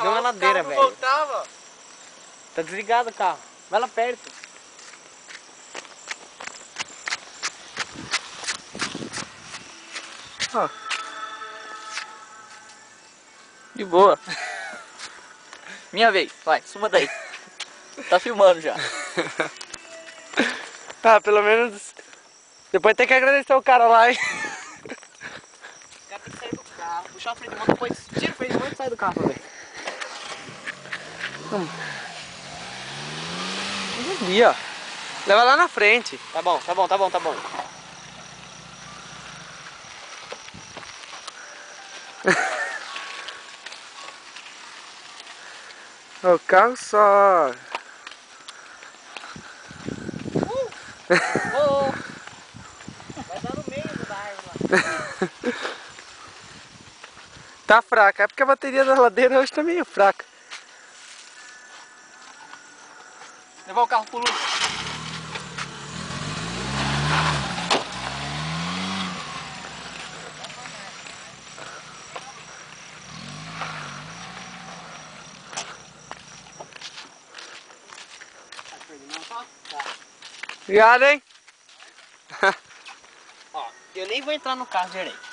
Não é ladeira, velho. Voltava. Tá desligado o carro. Vai lá perto. Ó. De boa. Minha vez, vai, suma daí. Tá filmando já. Tá, pelo menos. Depois tem que agradecer o cara lá, hein? O cara tem que sair do carro, puxar o freio de mão, depois tira o freio de mão e sai do carro também. Ali, ó. Leva lá na frente. Tá bom, tá bom, tá bom, tá bom. O carro só. Oh, vai dar no meio da árvore lá. Tá fraca. É porque a bateria da ladeira hoje tá meio fraca. Levar o carro pro Lucas. Obrigado, hein? Ó, eu nem vou entrar no carro direito.